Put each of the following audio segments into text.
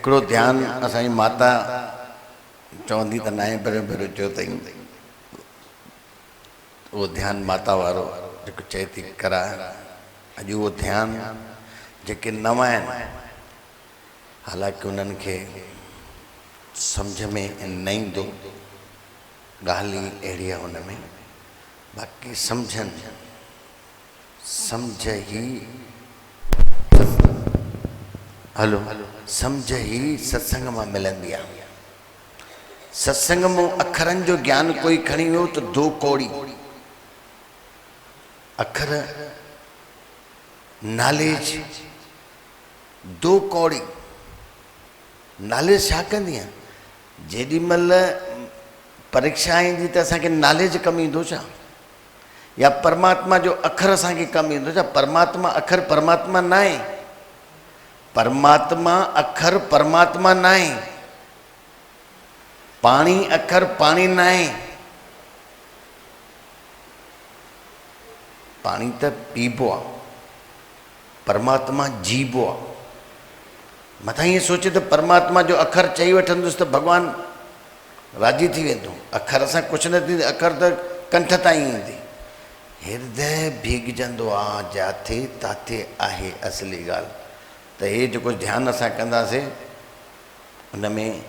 हिकिड़ो ध्यानु असांजी माता चवंदी त नाहे पहिरियों पहिरियों चयो अथई, उहो ध्यानु माता वारो जेको चए थी कराए। अॼु उहो ध्यानु जेके नवां आहिनि, हालांकि उन्हनि खे सम्झ में न ईंदो, ॻाल्हि ई अहिड़ी आहे हुन में, बाक़ी सम्झनि, सम्झ ई हलो सम्झ ई सत्संग मां मिलंदी आहे। सत्संग में अखरनि जो ज्ञान कोई खणी वियो त दो कौड़ी अखर नॉलेज, दो कौड़ी नॉलेज छा कंदी आहे? जेॾी महिल परीक्षा ईंदी त असांखे नॉलेज कमु ईंदो छा? या परमात्मा जो अखर असांखे कमु ईंदो छा? परमात्मा अखर परमात्मा न आहे, परमात्मा अखर परमात्मा न आहे, पाणी अखर पाणी न आहे। पाणी त पीबो आहे, परमात्मा जीबो आहे। मथां ईअं सोचे त परमात्मा जो अखर चई वठंदुसि त भॻवानु राज़ी थी वेंदो। अखर सां कुझु न थींदो, अखर त कंठ ताईं ईंदी। हृदय भीगजंदो आहे जिथे ताथे आहे असली ॻाल्हि। त हे जेको ध्यानु असां कंदासीं उन में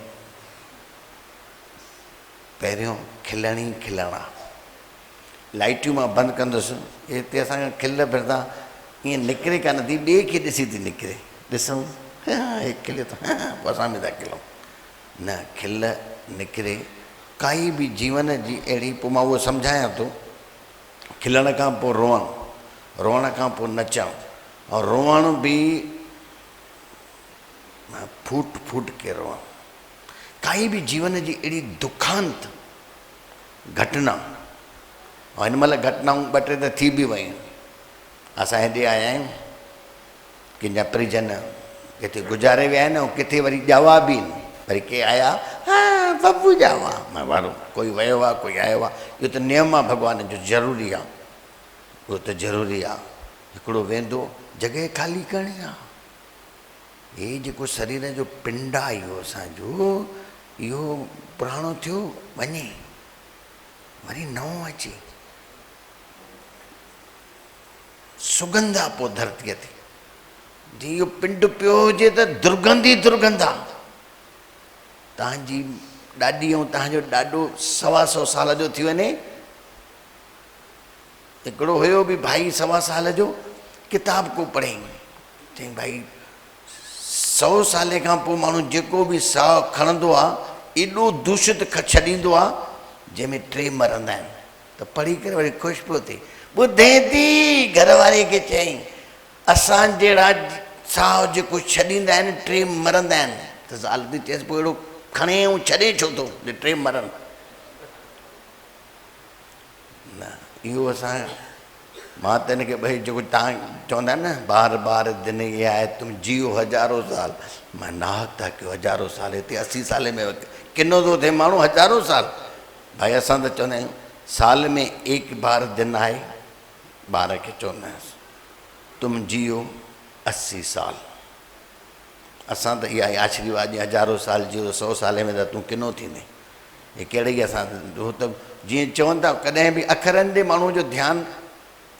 पहिरियों खिलण ई खिलणु आहे। लाइटियूं मां बंदि कंदुसि, हिते असांखे खिल फिरंदा ईअं निकिरे कान थी, ॿिए खे ॾिसी थी निकिरे। ॾिसूं हे खिले थो, पोइ असां बि था खिलूं। न, खिल निकिरे काई बि जीवन जी अहिड़ी। पोइ मां उहो सम्झायां थो, खिलण खां पोइ रोअणु, रोअण खां पोइ नचणु, ऐं रोअण बि फूट फूट के रोअणु। काई बि जीवन जी अहिड़ी दुखांत घटना, ऐं हिन महिल घटनाऊं ॿ टे त थी बि वयूं। असां हेॾे आया आहियूं, कंहिंजा परिजन किथे गुज़ारे विया आहिनि, ऐं किथे वरी ॼावा बि आहिनि। वरी के आया, हा बबू ॼावा, मां वारो कोई वियो आहे कोई आयो आहे। इहो त नियम आहे भॻवान जो, ज़रूरी आहे, उहो त ज़रूरी आहे। हिकिड़ो वेंदो, जॻह ख़ाली करणी आहे। हे जेको शरीर जो पिंड आहे इहो असांजो, इहो पुराणो थियो वञे, वरी नओं अचे। सुगंध आहे पोइ धरतीअ ते। जी इहो पिंड पियो हुजे त दुर्गंध ई दुर्गंध आहे। तव्हांजी ॾाॾी ऐं तव्हांजो ॾाॾो 125 साल जो थी वञे, हिकिड़ो हुयो बि भाई 125 साल जो, किताब को पढ़ई, चई भाई 100 साले खां पोइ माण्हू जेको बि साहु खणंदो आहे एॾो दूषित छॾींदो आहे जंहिंमें 3 मरंदा आहिनि। त पढ़ी करे वरी ख़ुशि पियो थिए। ॿुधे थी घर वारे खे चई, असां जहिड़ा साहु जेको छॾींदा आहिनि 3 मरंदा आहिनि। त ज़ाल थी चएसि, पोइ अहिड़ो खणे ऐं छॾे छो थो जो 3 मरनि? न, इहो असां, मां त हिनखे भई जेको तव्हां चवंदा आहिनि न, बार बार दिन ये आए तुम जियो 1000 साल। मां नाहक था कयो 1000 साल, हिते 80 साले में किनो थो थिए माण्हू 1000 साल। भाई असां त चवंदा आहियूं साल में 1 बार दिन आहे, ॿार खे चवंदा आहियूं तुम जियो 80 साल। असां त इहा आशीर्वाद 1000 साल जियो, 100 साले में त तूं किनो थींदे। हे कहिड़ी असां हो त जीअं चवनि था, कॾहिं बि अखरनि ॾे माण्हू जो ध्यानु,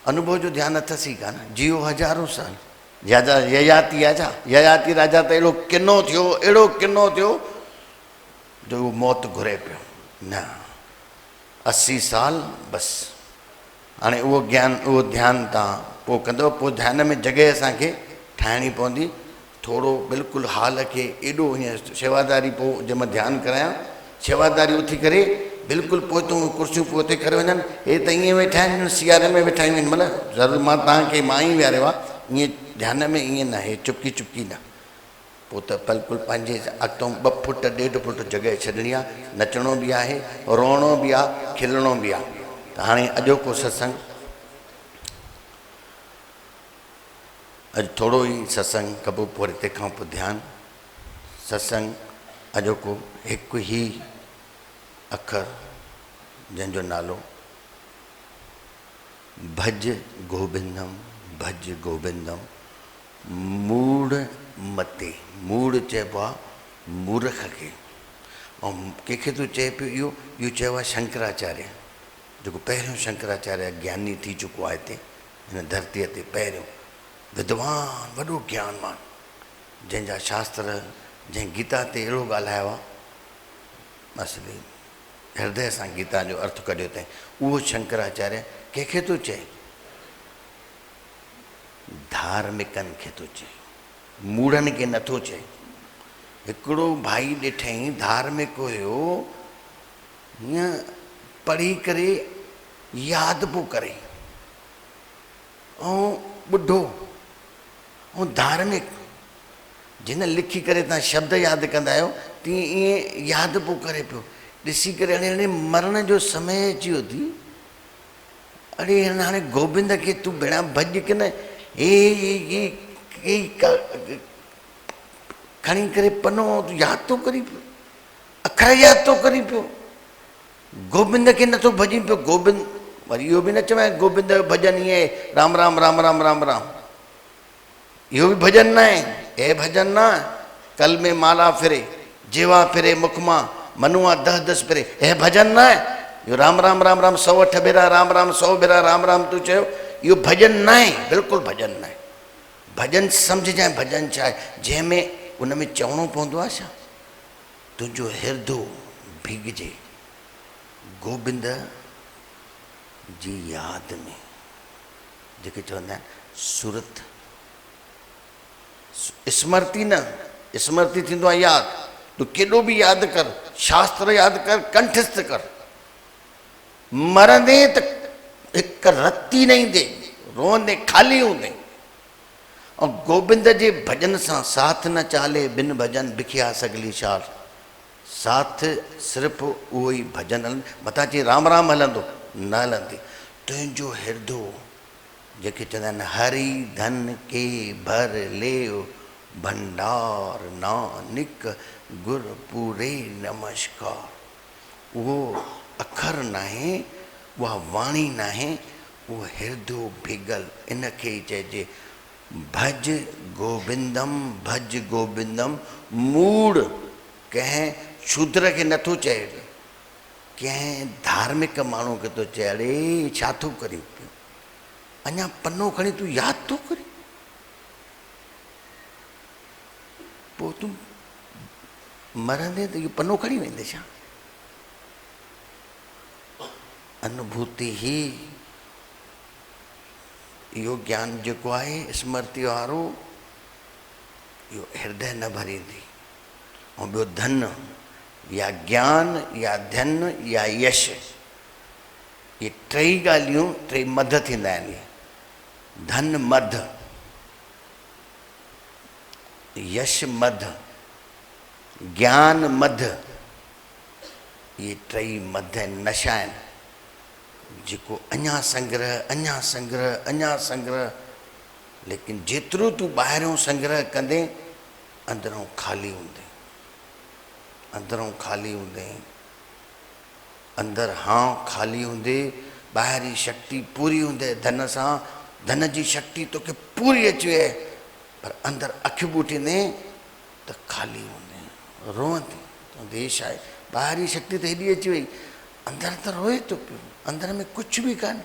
अनुभव जो ध्यानु अथसि ई कान। जियो 1000 साल, ययाति राजा, ययाति राजा त अहिड़ो किनो थियो, अहिड़ो किनो थियो जो उहो मौत घुरे पियो। न, 80 साल बसि। हाणे उहो ज्ञान, उहो ध्यानु तव्हां पोइ कंदव। पोइ ध्यान में जॻह असांखे ठाहिणी पवंदी। थोरो बिल्कुलु हाल खे एॾो हीअं शेवादारी, पोइ जंहिंमहिल ध्यानु करायां शेवादारी उथी करे बिल्कुलु पोइतूं कुर्सियूं पोइ करे वञनि। हे त ईअं वेठा आहिनि, सियारे में वेठा आहियूं। हिन महिल ज़रूरु मां तव्हांखे मां ई विहारियो आहे, ईअं ध्यान में ईअं न आहे, चुपकी चुपकी न। पोइ त बिल्कुलु पंहिंजे अॻितो 2 फुट 1.5 फुट जॻह छॾणी आहे। नचणो बि आहे, रोअणो बि आहे, खिलणो बि आहे। त हाणे अॼोको सत्संग, अॼु थोरो ई सत्संग कबो, पोइ वरी तंहिंखां पोइ ध्यानु। सत्संग अॼोको हिकु ई अखर जंहिंजो नालो भज गोविंदम, भज गोविंदम। मूड़ मते, मूड़ चइबो आहे मूर्ख खे। ऐं कंहिंखे तूं चए पियो इहो चयो आहे शंकराचार्य, जेको पहिरियों शंकराचार्य ज्ञानी थी चुको आहे हिते हिन धरतीअ ते, पहिरियों विद्वान वॾो ज्ञानवान, जंहिंजा शास्त्र जंहिं गीता ते अहिड़ो ॻाल्हायो आहे, असली हृदय सां गीता जो अर्थ कढियो अथई, उहो शंकराचार्य कंहिंखे थो चए? धार्मिकनि खे थो चए, मूढ़नि खे नथो चए। हिकिड़ो भाई ॾिठई धार्मिक हुयो, हीअं पढ़ी करे यादि पोइ करे, ऐं ॿुढो ऐं धार्मिक, जिन लिखी करे तव्हां शब्द यादि कंदा आहियो तीअं ईअं यादि पोइ करे पियो। ॾिसी करे हाणे मरण जो समय अची वियो थी, अरे हाणे गोबिंद खे तूं भेणा भॼ की न, खणी करे पनो तूं यादि थो करी पियो, अखर यादि थो करी पियो, गोबिंद खे नथो भॼी पियो। गोबिंद वरी इहो बि न चवां गोबिंद जो भॼन ईअं राम राम राम राम राम राम, इहो बि भॼन न आहे। हे भॼन न, कल में माला फिरे, जेवा फिरे मुख मां, मनुआ 10-10 फिरे, हे भॼन न आहे। इहो राम राम राम राम 108 भेरा राम राम, 100 भेरा राम राम तूं चयो, इहो भॼन न आहे, बिल्कुलु भॼन न आहे। भॼन सम्झजांइ भॼन छा आहे, जंहिंमें उन में चवणो पवंदो आहे छा, तुंहिंजो हिरदो भीगजे गोबिंद जी यादि में, जेके चवंदा आहिनि सुरत, स्मृति न, स्मृति थींदो आहे यादि, तूं केॾो बि यादि कर, शास्त्र यादि कर, कंठस्थ कर, मरंदे त हिकु रती न ईंदे, रोअंदे ख़ाली हूंदे। ऐं गोबिंद जे भॼन सां साथ न चाले बिन भॼन बिखिया सगली शाल, साथ सिर्फ़ु उहो ई भॼन हलंदो, मथां चई राम राम हलंदो, न हलंदी। तुंहिंजो हिरदो, जेके चवंदा आहिनि हरि धन के भर ले भंडार नानक गुर पूरे नमस्कार, उहो अखर न आहे, उहा वाणी न आहे, उहो हिरदो भिगल, इनखे ई चइजे भज गोबिंदम, भज गोबिंदम। मूड़ कंहिं शूद्र खे नथो चए, कंहिं धार्मिक माण्हू खे थो चए, अड़े छा थो करी पियो, अञा पनो खणी तूं यादि थो करी, पोइ तूं मरंदे त इहो पनो खणी वेंदे छा? अनुभूति ई इहो ज्ञान जेको आहे स्मृति वारो, इहो हृदय न भरींदी। ऐं ॿियो धन या ज्ञान या धन या यश, ये टई ॻाल्हियूं टे मद थींदा आहिनि। धन मद, यश मद, ज्ञान मद, ये टई मद आहिनि, नशा आहिनि, जेको अञा संग्रह अञा संग्रह अञा संग्रह, लेकिन जेतिरो तूं ॿाहिरियों संग्रह कंदे अंदरों ख़ाली हूंदे, अंदरों ख़ाली हूंदे, अंदर हाँ ख़ाली हूंदे, ॿाहिरी शक्ति पूरी हूंदे, धन सां धन जी शक्ति तोखे पूरी अची वई, पर अंदर अखि ॿूटींदे त ख़ाली हूंदे, रोअंदे तो देश आहे, ॿाहिरी शक्ति त हेॾी अची वई, अंदर त रोए थो पियो, अंदर में कुझु बि कान।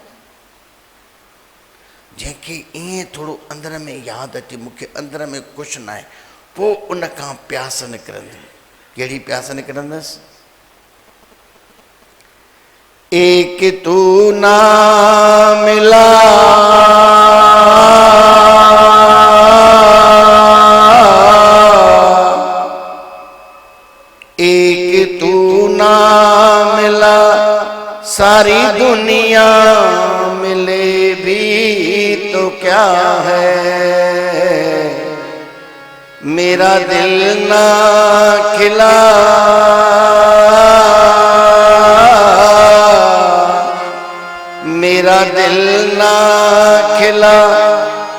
जंहिंखे ईअं थोरो अंदर में यादि अचे मूंखे अंदर में कुझु न आहे, पोइ उन खां प्यास निकिरंदी। कहिड़ी प्यास निकिरंदसि? एक तू ना मिला एक तू ना मिला, सारी दुनिया मिले भी तो क्या है, मेरा दिल ना खिला मेरा दिल ना खिला,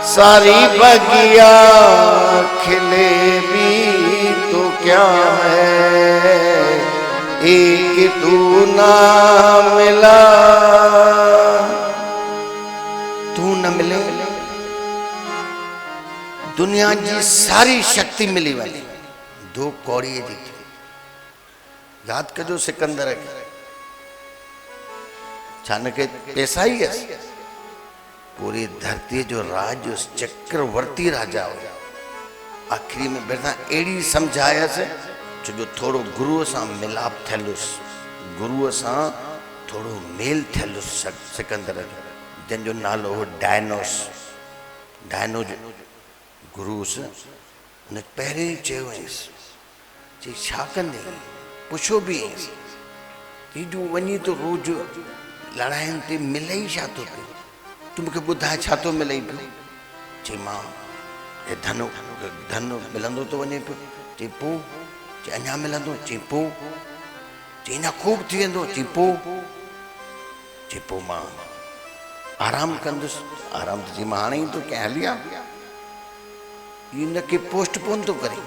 सारी बगिया खिले भी तो क्या है, एक तू ना मिला। तू न मिले, दुनिया जी सारी शक्ति मिली वञे, दो कौड़ी जी याद कजो सिकंदर खे छान के पैसा ही है पूरी धरती जो राज जो चक्रवर्ती राजा हो आखिरी में बेटा एड़ी समझायस जो थोड़ो गुरु से मिलाप थेलुस गुरु से थोड़ो मेल थेलुस सिकंदर जन जो नालो हो डायनोस डायनो गुरु से न पहले चयोस चे छा कंदे पुछो भी ये जो वनी तो रोज लड़ाइन ते मिले ही छा तो तू मुझे बुधाए छा तो मिले पियो चे मां ये धन मिलंदो तो वने पियो चे पो चे अञा मिलंदो चे पो चे ना खूब थी वेंदो चे पो मां आराम कंदुस आराम तो जी मां हाणे तो क्या हलिया इन के पोस्टपोन तो करे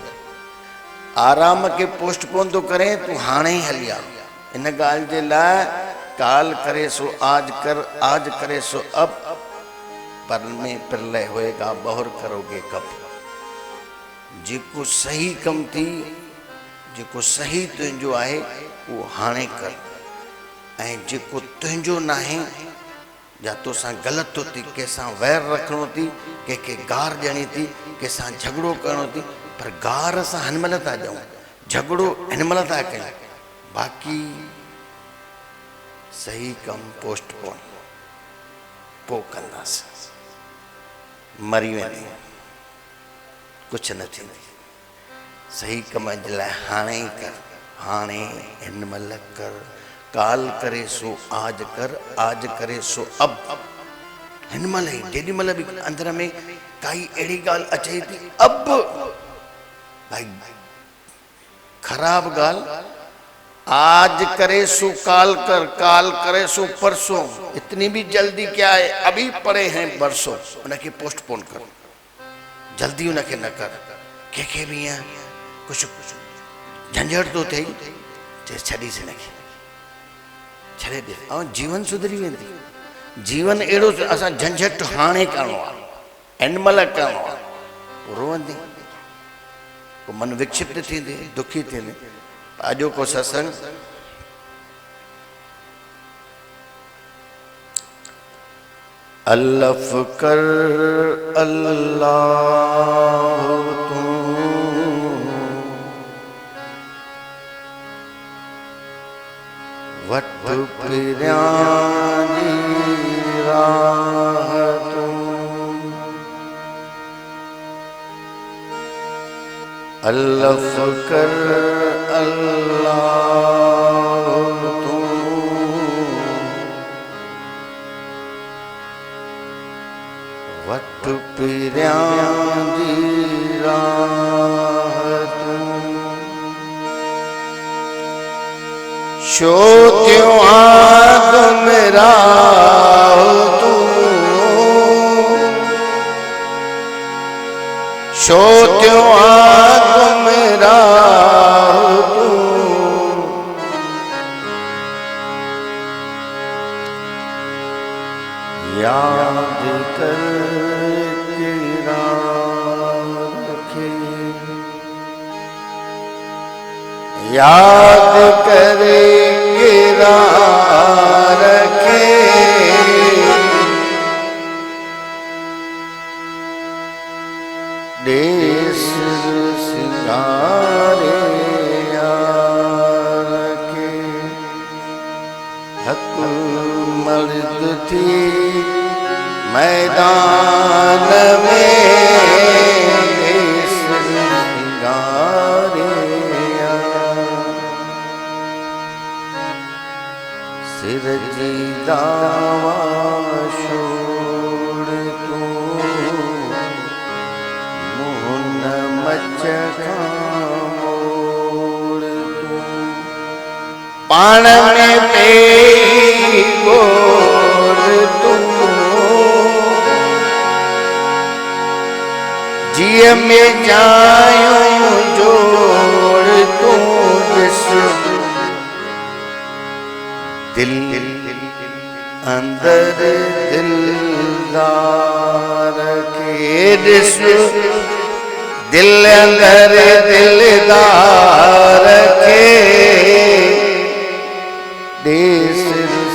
आराम के पोस्टपोन तो करे तू हाणे ही हलिया इन गाल जे लाए काल करे सो आज कर आज करे सो अब पर में प्रलय होएगा बहुर करोगे कब जेको सही कम थी जेको सही तुझो आहे वो हाणे कर ऐं जेको तुझो नाहे या तो सा गलत तो थी कैसा वैर रखणो थी के गार ॾियणी थी कैसा झगड़ो करणो थी पर गार सां हिनमहिल था ॾियूं झगड़ो हिनमहिल था कयूं बाक़ी सही कम पोस्टपोन पो कंदासीं मरी वेंदी कुछ न थी सही कम जे लाइ हाणे ही कर हाणे हिनमहिल कर काल करे सो आज कर आज करे सो अब हिनमहिल ही जेॾीमहिल बि अंदर में काई अहिड़ी ॻाल्हि अचे थी अब भाई खराब ॻाल्हि आज करे सो काल कर काल करे सो परसों इतनी भी जल्दी क्या है अभी पड़े हैं बरसों उनके पोस्टपोन कर जल्दी उनके न कर के भी है कुछ झंझट तो थे छड़ी से नखे छड़े दे और जीवन सुधरी वेंदी जीवन एड़ो असा झंझट हाणे करणो आहे एनमल करणो आहे रोवंदी को मन विक्षिप्त थींदे दुखी थींदे अॼो को सत्संग अल्लफ कर अल्लाह तू वट पिरानी राह तू अल्लफ कर अल्लाह तू वट पिरानी राह तू शो त्यों आग मेरा तू शो त्यों आग मेरा तू याद कर तेरा रखे याद करे गिरा रखे देश सिंगारे रखे हक मर्द थी मैदान में देश सिंगारे सिर जी दावा छोड़ तू मुहन मचका मोड़ तू पाण में पे गोर तू जिय में जायूं जोड़ तू दिस दिल अंदर दिलदार के दिस दिल अंदर दिलदार के देश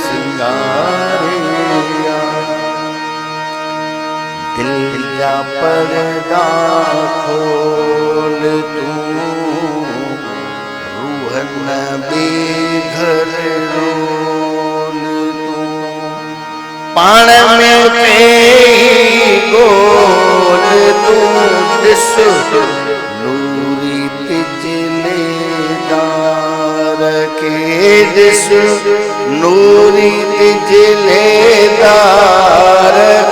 सिंगारिया दिल जा पर्दा खोल तू रूहन बेघर रोल तू पाण में पे गोल तू दिस नूरी तिजलेदार के दिस नूरी तिजलेदार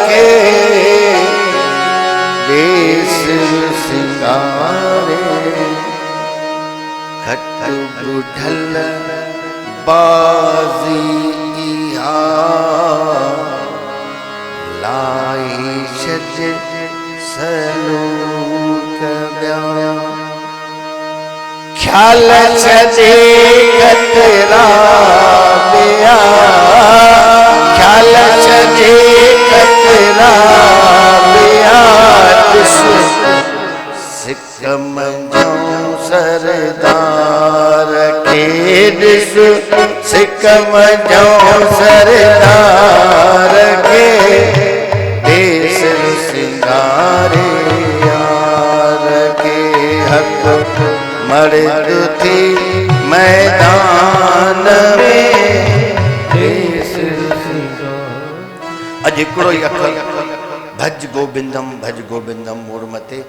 के देश सिंगारे खट बुढ़ल बाजी लाई छज सलूक ब्या ख्याल छजे कतरा बिया ख्याल छजे कतरा बिया सिकम जाऊं सरदार के दिस सिकम जाऊं सरदार के देश सिंगारे यार के हक मर्द थी मैदान में देश सिंगार अज हिकिड़ो ई अखर भज गोबिंदम मोर मथे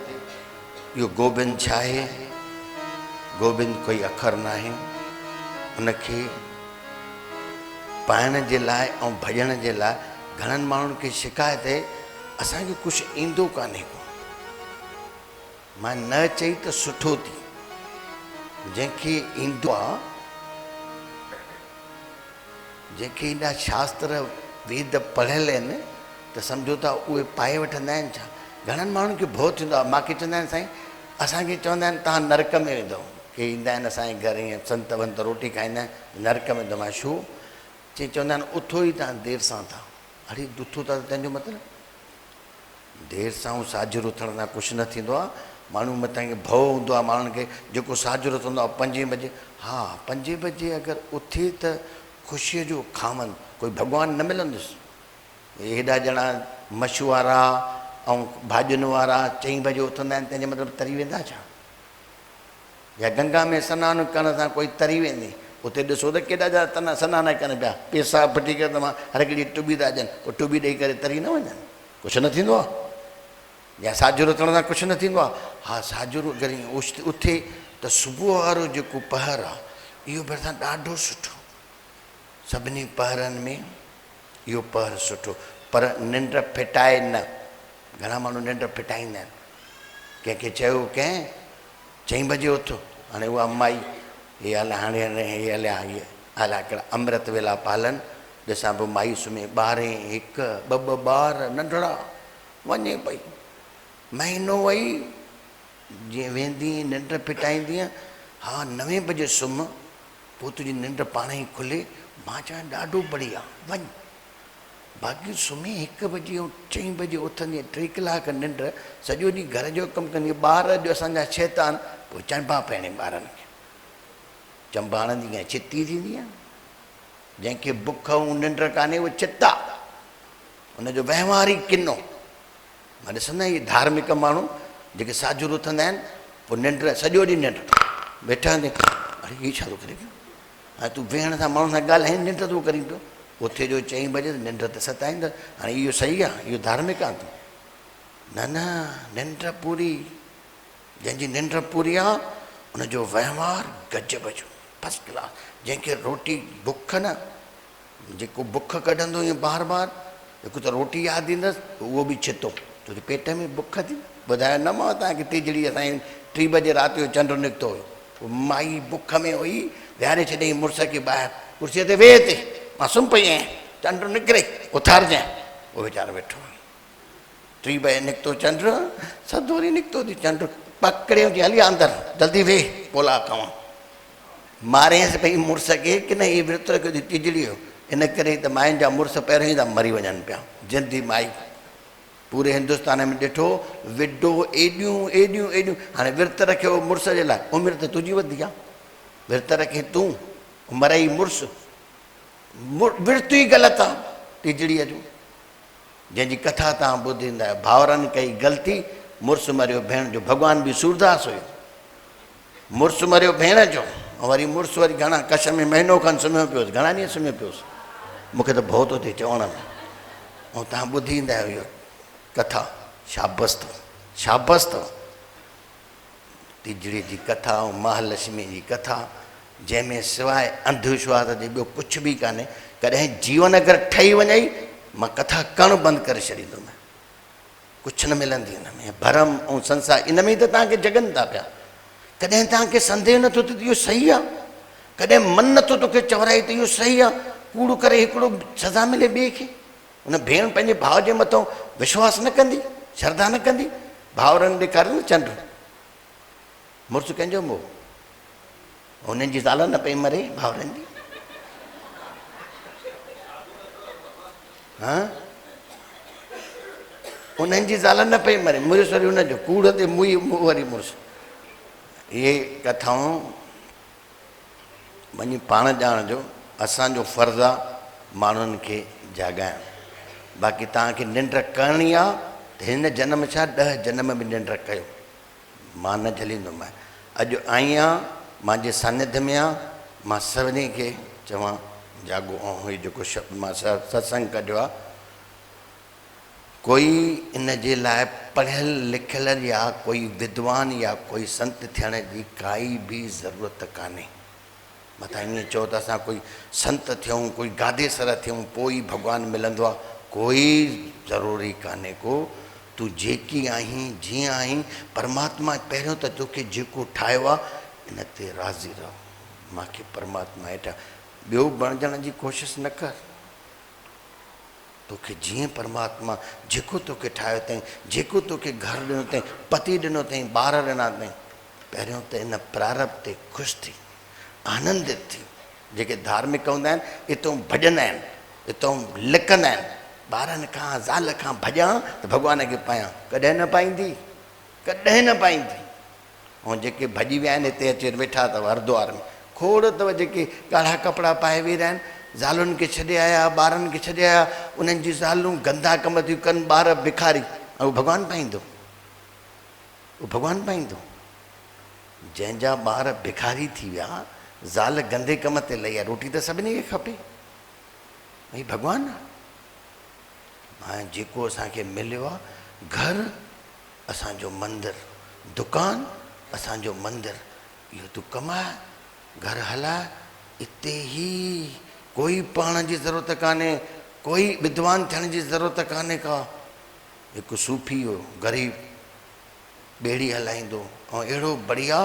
यो गोबिंद छा आहे गोबिंद कोई अखर ना है उनके पाइण जे लाइ ऐं भॼण जे लाइ घणनि माण्हुनि खे शिकायत आहे असांखे कुझु ईंदो कान्हे को मां न चई त सुठो थी जंहिंखे ईंदो आहे जंहिंखे एॾा शास्त्र वेद पढ़ियल आहिनि त सम्झो था उहे पाए वठंदा आहिनि छा घणनि माण्हुनि खे भउ थींदो आहे मूंखे चवंदा आहिनि साईं असांखे चवंदा आहिनि तव्हां नरक में वेंदव के ईंदा आहिनि असांजे घर ईअं संत वंत रोटी खाईंदा आहिनि नरक में वेंदो मां छो चवंदा आहिनि उथो ई तव्हां देरि सां था अरे उथो था तंहिंजो मतिलबु देरि सां ऐं साझर उथण सां कुझु न थींदो आहे माण्हू मथां भउ हूंदो आहे माण्हुनि खे जेको साझर उथंदो आहे 5 बजे हा 5 बजे अगरि उथे त ख़ुशीअ जो खामन कोई भॻवानु न मिलंदुसि हेॾा ॼणा मछुआरा ऐं भाॼियुनि वारा 4 बजे उथंदा आहिनि तंहिंजो मतिलबु तरी वेंदा छा या गंगा में सनानु करण सां कोई तरी वेंदी उते ॾिसो त केॾा जा तना सनान कनि पिया पैसा फिटी करे त मां हर हिकिड़ी टुॿी था ॾियनि पोइ टुॿी ॾेई करे तरी न वञनि कुझु न थींदो आहे या साझर उथण सां कुझु न थींदो आहे हा साझर अगरि उथे त सुबुह वारो जेको पहर आहे इहो भरिसां ॾाढो सुठो सभिनी पहरनि में इहो पहर सुठो पर निंड फिटाए न घणा माण्हू निंड फिटाईंदा आहिनि कंहिंखे चयो कंहिं 4 बजे उथो हाणे उहा अम्माई हे हलिया हाणे हे हलिया इहे हलिया हिकिड़ा अमृत वेला पालनि ॾिसां पोइ माई सुम्हे 12 1 2 ॿार नंढड़ा वञे पई महीनो वई जीअं वेंदी निंड फिटाईंदी हा 9 बजे सुम्ह पोइ तुंहिंजी निंड पाण ई खुले मां चवां ॾाढो बढ़िया वञ बाक़ी सुम्ही 1 बजे ऐं 4 बजे उथंदी 3 कलाक निंड सॼो ॾींहुं घर जो कमु कंदी ॿार जो असांजा शैतान पोइ चंबा पहिरें ॿारनि खे चंबा हणंदी आहे चिती थींदी आहे जंहिंखे बुख ऐं निंड कान्हे उहो चिता हुनजो वहिंवार ई किनो मां ॾिसंदा आहियूं धार्मिक माण्हू जेके साझर उथंदा आहिनि पोइ निंड सॼो ॾींहुं निंड वेठा हूंदे अरे हीअ छा थो करे पियो हाणे तूं वेहण सां माण्हुनि सां ॻाल्हाए निंड थो करी पियो उथे जो 4 बजे निंड त सताईंदो हाणे इहो सही आहे इहो धार्मिक आहे तूं न निंड पूरी जंहिंजी निंड पूरी आहे उनजो वहिंवार गजब जो फस्ट क्लास जंहिंखे रोटी बुख न जेको बुख कढंदो ईअं बार जेको त रोटी यादि ईंदसि उहो बि छितो तुंहिंजे पेट में बुख थी ॿुधायो न मां तव्हांखे तिजड़ी असांजी 3 बजे राति जो चंड निकितो हुयो पोइ माई बुख में हुई विहारे छॾियईं मुड़ुस खे ॿाहिरि कुर्सीअ ते वेह ते मां सुम्ही पई आहियां चंड निकिरे उथारजांइ उहो वीचारो वेठो 3 बजे निकितो चंड सदोरी निकितो थी चंड पकड़ियो थी हली अंदरि जल्दी वेह पोला खावां मारियसि पई मुड़ुस खे की न हीअ विर्त रखियो थी तिजड़ी जो इन करे त मायुनि जा मुड़ुस पहिरियों ई था मरी वञनि पिया जिंदी माई पूरे हिंदुस्तान में ॾिठो विडो एॾियूं एॾियूं एॾियूं। हाणे विर्त रखियो मुड़ुस जे लाइ, उमिरि त तुंहिंजी वधी आहे, विर्त रखी तूं मरई मुड़ुस, विर्त ई ग़लति आहे टीजड़ीअ जो। जंहिंजी कथा तव्हां ॿुधंदा आहियो, भाउरनि कई ग़लती, मुड़ुसु मरियो भेण जो। भॻवान बि सूरदास हुयो, मुड़ुसु मरियो भेण जो, ऐं वरी मुड़ुसु वरी घणा कच्छ में महीनो खनि सुम्हियो पियोसि, घणा ॾींहं सुम्हियो पियोसि। मूंखे त भउ थो थिए चवण में, ऐं तव्हां ॿुधी ईंदा आहियो इहो कथा। शाबस अथव, शाबस अथव। तीजड़ी जी कथा ऐं महालक्ष्मी जी कथा, जंहिंमें सवाइ अंधविश्वास जे ॿियो कुझु बि कान्हे। कॾहिं जीवन अगरि ठही वञे, मां कथा करणु बंदि करे छॾींदुमि, कुझु न मिलंदी हिन में। भरम ऐं संसार, इन में ई त तव्हांखे जगनि था पिया। कॾहिं तव्हांखे संदेह नथो थिए त इहो सही आहे, कॾहिं मन नथो तोखे चवराए त इहो सही आहे। कूड़ करे हिकिड़ो सज़ा मिले ॿिए खे। उन भेण पंहिंजे भाउ जे मथां विश्वास न कंदी, श्रद्धा न कंदी। भाउरनि ॾेखारियो न चंड, मुड़ुसु कंहिंजो मोह, उन्हनि जी ज़ाल न पई मरे भाउरनि जी। हा, उन्हनि जी ज़ाल न पई मरे, मुड़ुसु वरी उनजो कूड़ ते मुंहुं वरी मुड़ुसु। इहे कथाऊं वञी पाण ॼाणजो, असांजो फर्ज़ु आहे माण्हुनि खे जाॻाइणु। बाक़ी तव्हांखे निंड करणी आहे त हिन जनम छा 10 जनम में निंड कयो, मां न झलींदुमि। अॼु आई आहियां, मुंहिंजे सानिध्य में आहे, मां सभिनी खे चवां जाॻो। ऐं हीउ जेको शब्द मां सत्संग कढियो आहे, कोई इन जे लाइ पढ़ियल लिखियल या कोई विद्वान या कोई संत थियण जी काई बि ज़रूरत कान्हे। मथां ईअं चओ त असां कोई संत थियूं, कोई गादेसर थियूं, पोइ ई भॻवानु मिलंदो आहे, कोई ज़रूरी कान्हे को। तूं जेकी आहीं, जीअं आहीं, परमात्मा पहिरियों त तोखे जेको ठाहियो आहे इन ते राज़ी रहो। मूंखे परमात्मा हेठां ॿियो बणजण जी कोशिशि न कर। तोखे जीअं परमात्मा जेको तोखे ठाहियो अथई, जेको तोखे घर ॾिनो अथई, पति ॾिनो अथई, ॿार ॾिना अथई, पहिरियों त इन प्रारब्ध ते ख़ुशि थी, आनंदित थी। जेके धार्मिक हूंदा आहिनि, हितां भॼंदा आहिनि, हितां लिकंदा आहिनि, ॿारनि खां ज़ाल खां भॼां त भॻवान खे पायां, कॾहिं न पाईंदी, कॾहिं न पाईंदी। ऐं जेके भॼी विया आहिनि हिते अची वेठा अथव हरिद्वार में, खोड़ अथव जेके ॻाढ़ा कपिड़ा पाए वेठा आहिनि, ज़ालुनि खे छॾे आया, ॿारनि खे छॾे आया, उन्हनि जी ज़ालूं गंदा कम थियूं कनि, ॿार भिखारी, ऐं उहो भॻवानु पाईंदो, उहो भॻवानु पाईंदो। जंहिंजा ॿार भिखारी थी विया, ज़ाल गंदे कम ते लही आहे, रोटी त सभिनी खे खपे, भई भॻवानु हाणे जेको असांखे मिलियो आहे, घरु असांजो मंदरु, दुकानु असांजो मंदरु, इहो तूं कमाए, घरु हलाए, हिते ई कोई पढ़ण जी ज़रूरत कान्हे, कोई विद्वान थियण जी ज़रूरत कान्हे का। हिकु सूफ़ी हो, ग़रीब, ॿेड़ी हलाईंदो, ऐं अहिड़ो बढ़िया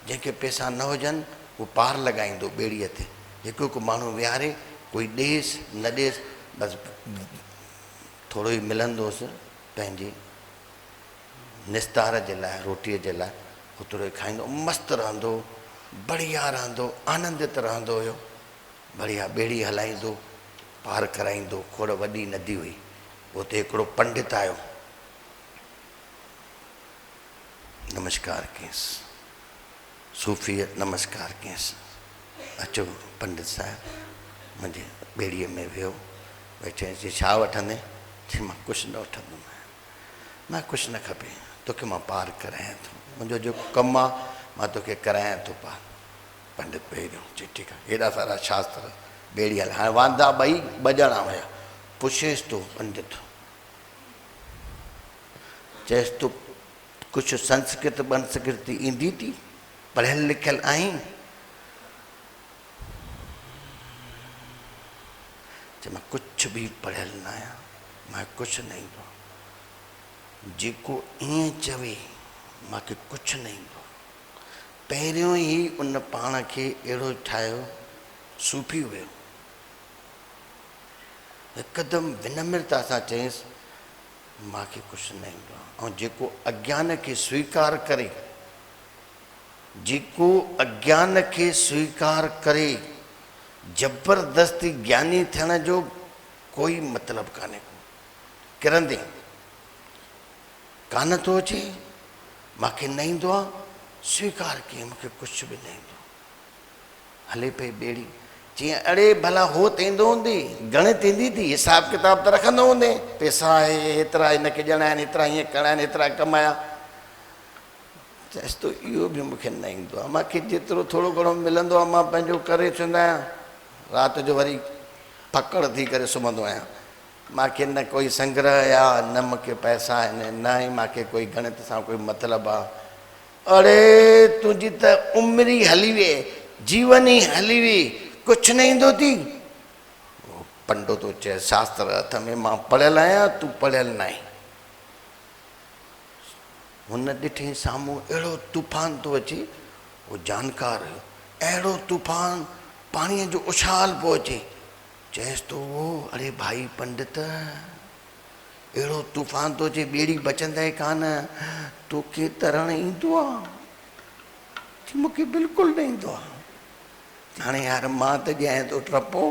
जंहिंखे पैसा न हुजनि उहो पार लॻाईंदो ॿेड़ीअ ते। हिकु हिकु माण्हू विहारे, कोई ॾेसि न ॾेसि, बसि थोरो ई मिलंदोसि पंहिंजे निस्तार जे लाइ, रोटीअ जे लाइ, ओतिरो ई खाईंदो, मस्तु रहंदो, बढ़िया रहंदो, आनंदित रहंदो हुयो, बढ़िया ॿेड़ी हलाईंदो, पार कराईंदो। खोड़ वॾी नदी हुई, उते हिकिड़ो पंडित आयो, नमस्कार कयसि, सूफ़ी नमस्कार कयसि, अचो पंडित साहिबु, मुंहिंजे ॿेड़ीअ में वियो, वेठे चई छा वठंदे? चई मां कुझु न वठंदुमि, मां कुझु न खपे, तोखे मां पार करायां थो, मुंहिंजो जेको कमु आहे मां तोखे करायां थो पार। पंडित पहिरियों चई ठीकु आहे, हेॾा सारा शास्त्र ॿेड़ी हल, हाणे वांदा ॿ ॼणा हुया, पुछेसि थो पंडित, चएसि तूं कुझु संस्कृत वंस्कृत ईंदी थी, पढ़ियल लिखियल आहीं? चई मां कुझु बि पढ़ियल न आहियां, मां कुझु न ईंदो, जेको ईअं चवे मूंखे कुझु न ईंदो। पहिरियों ई उन पाण खे अहिड़ो ठाहियो, सूफ़ी हुयो, हिकदमि विनम्रता सां चयईंसि मूंखे कुझु न ईंदो आहे। ऐं जेको अज्ञान खे स्वीकार करे, जेको अज्ञान खे स्वीकार करे, ज़बरदस्ती ज्ञानी थियण जो कोई मतिलबु कान्हे को। किरंदे कान तो अचे, मूंखे न ईंदो आहे, स्वीकार कई मूंखे कुझु बि न ईंदो। हले पई ॿेड़ी, चईं अड़े भला हो त ईंदो हूंदी, गणित ईंदी थी, हिसाब किताब त रखंदो हूंदे, पैसा आहे हेतिरा हिनखे ॾियणा आहिनि, हेतिरा हीअं करणा आहिनि, हेतिरा कमाया। चएसि तो इहो बि मूंखे न ईंदो आहे, मूंखे जेतिरो थोरो घणो मिलंदो आहे मां पंहिंजो करे छॾींदो आहियां, राति जो वरी फकड़ थी करे सुम्हंदो आहियां। मूंखे न कोई संग्रह या न मूंखे पैसा आहिनि, न ई मूंखे कोई गणित सां कोई मतिलबु आहे। अड़े तुंहिंजी त उमिरि ई हली वे, जीवन ई हली वी, कुझु न ईंदो थी। पंडो तो चए शास्त्र हथ में, मां पढ़ियल आहियां, तूं पढ़ियल न आहीं। हुन ॾिठई साम्हूं अहिड़ो तूफ़ान थो अचे, उहो जानकार हुयो, अहिड़ो तूफ़ान पाणीअ जो उछाल पियो अचे। चएसि तो अरे भाई पंडित, अहिड़ो तूफ़ान थो अचे, ॿेड़ी बचंदे कान, तोखे तरणु ईंदो आहे? मूंखे बिल्कुलु न ईंदो आहे। हाणे यार मां त ॼाए थो टपो,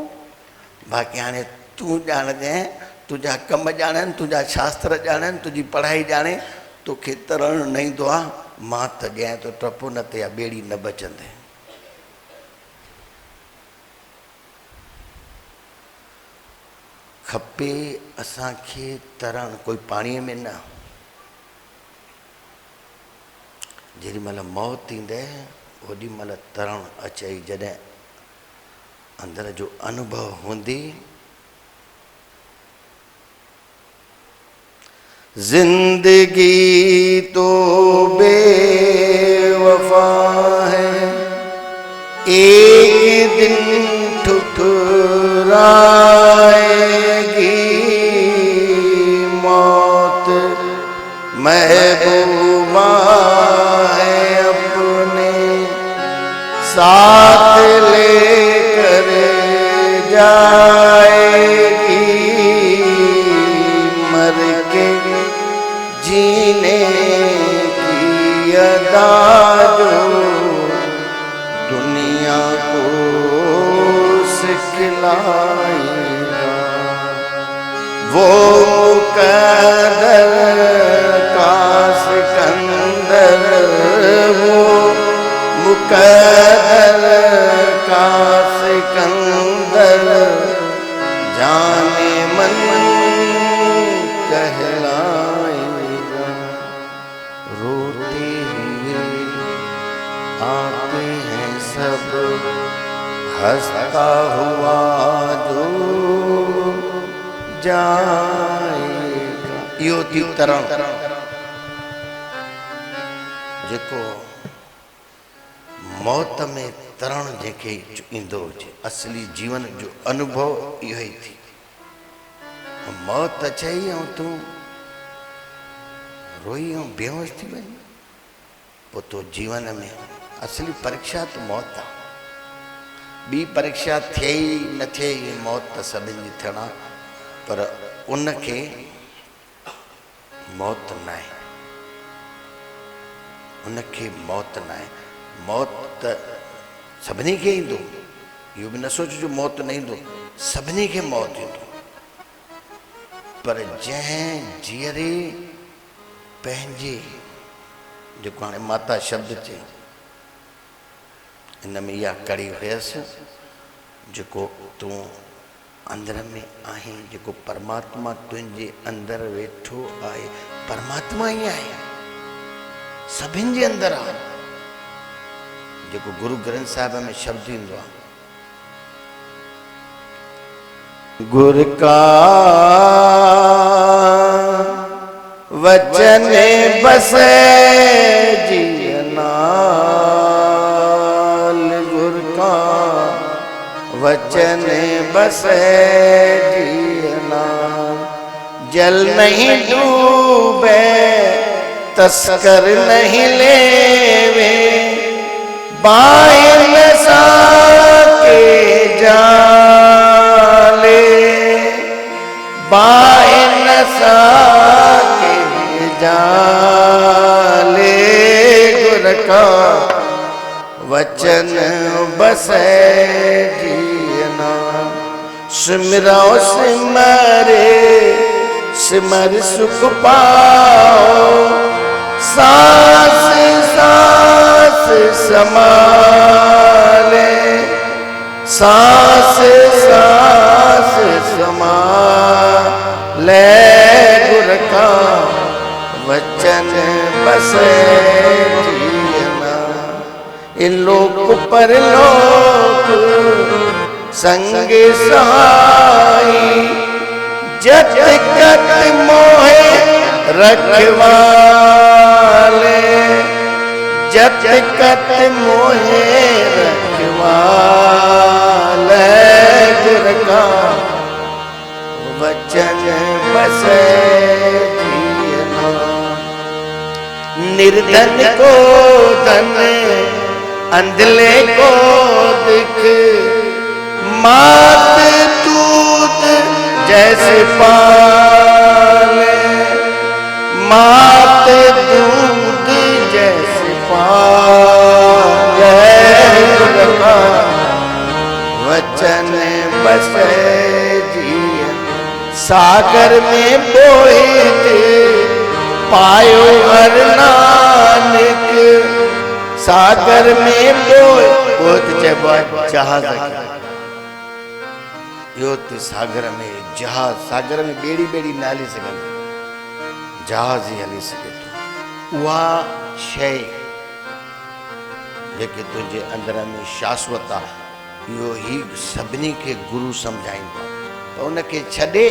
बाक़ी हाणे तूं ॼाणजांइ, तुंहिंजा कम ॼाणनि, तुंहिंजा शास्त्र ॼाणनि, तुंहिंजी पढ़ाई ॼाणे, तोखे तरणु न ईंदो आहे, मां त ॼाए थो टपो, न त या ॿेड़ी न बचंदे। खपे असांखे तरणु, कोई पाणीअ में न। जेॾी महिल मौत ईंदे ओॾी महिल तरणु अचे, जॾहिं अंदर जो अनुभव हूंदी। जिंदगी तो बेवफा है, एक दिन ठुठुराएगी मौत, महबूबा है अपने साथ लेकर जाएगी, मर के जीने की अदा जो दुनिया को सिखलाएगा, वो मुकद्दर का सिकंदर, वो मुकद्दर का सिकंदर, जाने मन कहलाएगा। रोते हुए आते हैं सब, हंसता हुआ जो जाएगा। इहो थी तरणु, जेको मौत में तरणु जंहिंखे ईंदो हुजे, असली जीवन जो अनुभव इहो ई थी। मौत अचे ई ऐं तूं रोई ऐं बेहोश थी वञे, पोइ तो जीवन में असली परीक्षा त मौत आहे। ॿी परीक्षा थिए ई न थिए, मौत त सभिनि जी थियणा, पर उनखे मौत न आहे, उनखे मौत न आहे। मौत त सभिनी खे ईंदो, इहो बि न सोचिजो मौत न ईंदो, सभिनी खे मौत ईंदो, पर जंहिं जीअरे पंहिंजे, जेको हाणे माता शब्द चई, इन में इहा कड़ी हुयसि, जेको तूं अंदर में आहे, जेको परमात्मा तुंहिंजे अंदर वेठो आहे, परमात्मा ई आहे, सभिनि जे अंदर आहे। जेको गुरु ग्रंथ साहिब में शब्द ईंदो आहे, गुर का वचन बसे जीनाल, गुर का वचन बसे जीनाल, जल नहीं डूबे तस्कर नहीं लेवे, बाइन साके जाले, बाइन साके जाले, गुर का वचन बसे जीना। सिमरो सिमरे सिमर सुख पाओ, सांस सांस समाले, सांस सांस समाले, गुर का वचन बसे जीना। इन लोक पर लोक संग साई, जत कत मोहे रखवाले, जत कत मोहे रखवाले, गुर का वचन बसे जीना। निर्धन को धन, अंधले को दिख, मात दूध जैसे पाले, मात दूध जैसे पाले, गुर का वचन बसे जिया। सागर में बोहित पायो हर नानक, सागर में बोहित जहाज, यो तो सागर में जहाज, सागर में बेड़ी बेड़ी न हली सघंदी, जहाज ही हली सघे थो। उहा शइ जेके तुंहिंजे अंदर में शाश्वत आहे, इहो ही सभिनी खे गुरु सम्झाईंदो आहे। त उनखे छॾे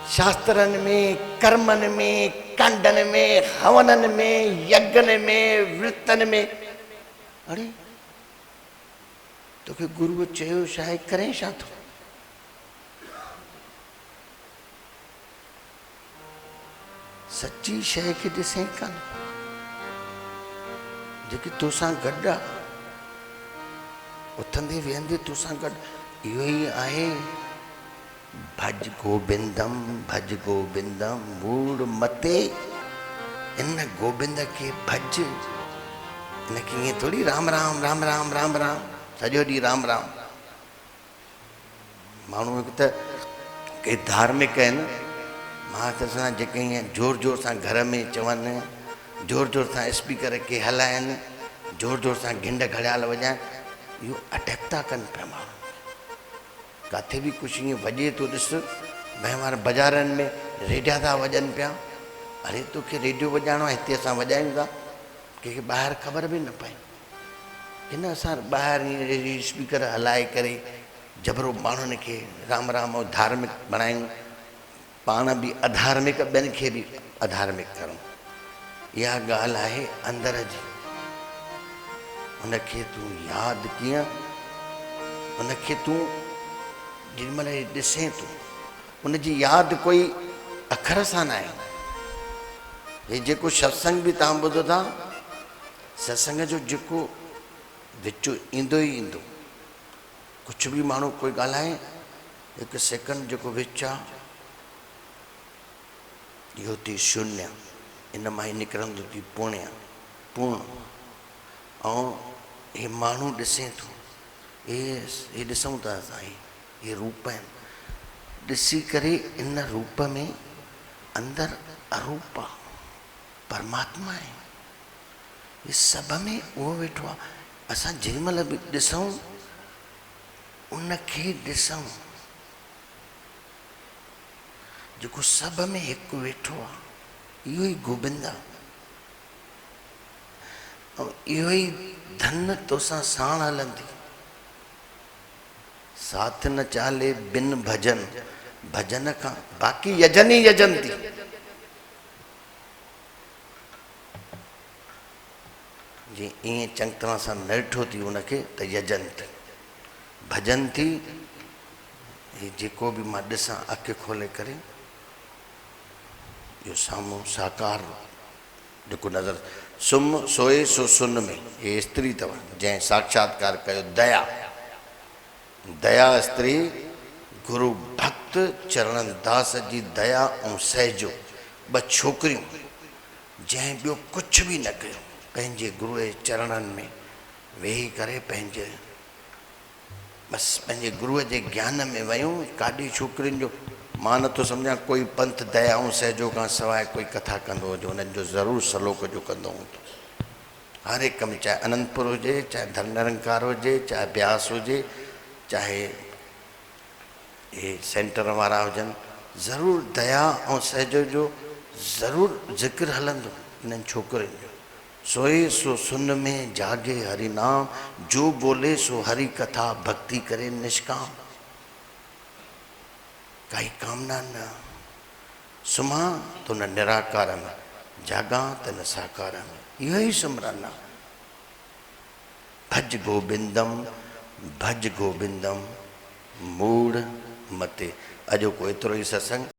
शास्त्रनि में, कर्मनि में, कांडनि में, हवननि में, यज्ञनि में, वृतनि में, अरे तोखे गुरुअ चयो छा आहे, करें छा थो? सच्ची शइ खे ॾिसें कान, जेकी तोसां गॾु आहे, उथंदे वेहंदे तोसां गॾु। इहो ई आहे भज गोबिंदम, भज गोबिंदम, मूड़ मते इन गोबिंद के भज। इनखे ईअं थोड़ी राम राम राम राम राम राम सॼो ॾींहुं राम राम। माण्हू हिकु त के धार्मिक आहिनि, मां त सां जेके ईअं जोर जोर सां घर में चवनि, जोर जोर सां स्पीकर के हलाइनि, जोर जोर सां घिंड घड़ियाल वॼाइनि, इहो अटैक था कनि पिया माण्हू। किथे बि कुझु ईअं वॼे थो, ॾिस वहिंवार बाज़ारनि में रेडिया था वॼनि पिया। अरे तोखे रेडियो वॼाइणो आहे, हिते असां वॼायूं था, कंहिंखे ॿाहिरि ख़बर बि न पए। हिन असां ॿाहिरि ईअं स्पीकर हलाए करे जबरो माण्हुनि खे राम राम ऐं धार्मिक बणायूं, पाण बि अधार्मिक, ॿियनि खे बि अधार्मिक करूं। इहा ॻाल्हि आहे अंदर जी। उनखे तूं यादि कीअं, उनखे तूं जेॾीमहिल ॾिसें तूं, उनजी यादि कोई अखर सां न आहे। हे जेको सत्संग बि तव्हां ॿुधो था, सत्संग जो जेको विचो ईंदो ई ईंदो, कुझु बि माण्हू कोई ॻाल्हाए, हिकु सेकंड जेको विच आहे इहो थी शून्य, इन मां ई निकिरंदो थी पूर्ण। ऐं हे माण्हू ॾिसे थो, हे ॾिसूं था असां, हे रूप आहिनि, ॾिसी करे इन रूप में अंदरि अरूप आहे, परमात्मा आहे। हे सभ में उहो वेठो आहे। असां जेॾीमहिल बि ॾिसूं, उनखे ॾिसूं जेको सभ में हिकु वेठो आहे। इहो ई गोबिंद आहे, ऐं इहो ई धन तोसां साण हलंदी। साथ न चाले बिन भजन, भजन खां बाक़ी यजन ई यजन थी। जी ईअं चङी तरह सां न ॾिठो थी उनखे त यजन थी, भजन थी। हे जेको बि मां ॾिसां अखि खोले करे, इहो साम्हूं साकार जेको नज़र, सुम सोए सो सुन में, हे स्त्री अथव जंहिं साक्षात्कार कयो दया। दया स्त्री गुरु भक्त चरण दास जी दया ऐं सहजो, ॿ छोकिरियूं जंहिं ॿियो कुझु बि न कयो, पंहिंजे गुरू जे चरणनि में वेही करे पंहिंजे बसि पंहिंजे गुरूअ जे ज्ञान में वियूं। काॾी छोकिरियुनि जो मां नथो सम्झां कोई पंथ दया ऐं सहजो खां सवाइ कोई कथा कंदो हुजे उन्हनि जो ज़रूरु सलोक जो कंदो हूंदो। हर हिक में, चाहे अनंतपुर हुजे, चाहे धन निरंकार हुजे, चाहे ब्यास हुजे, चाहे ये सेंटर वारा हुजनि, ज़रूरु दया ऐं सहजो जो ज़रूरु ज़िक्र हलंदो इन्हनि छोकिरियुनि जो। सोए सो सुन में जागे हरि नाम, जो बोले सो हरि कथा भक्ति करे निष्काम। काई कामना न, सुम्हां तो न निराकार में, जागा तो न साकार में। इहो ई सिमरन आहे। भज गोबिंदम मूढ़ मते। अॼो को एतिरो ई सत्संग।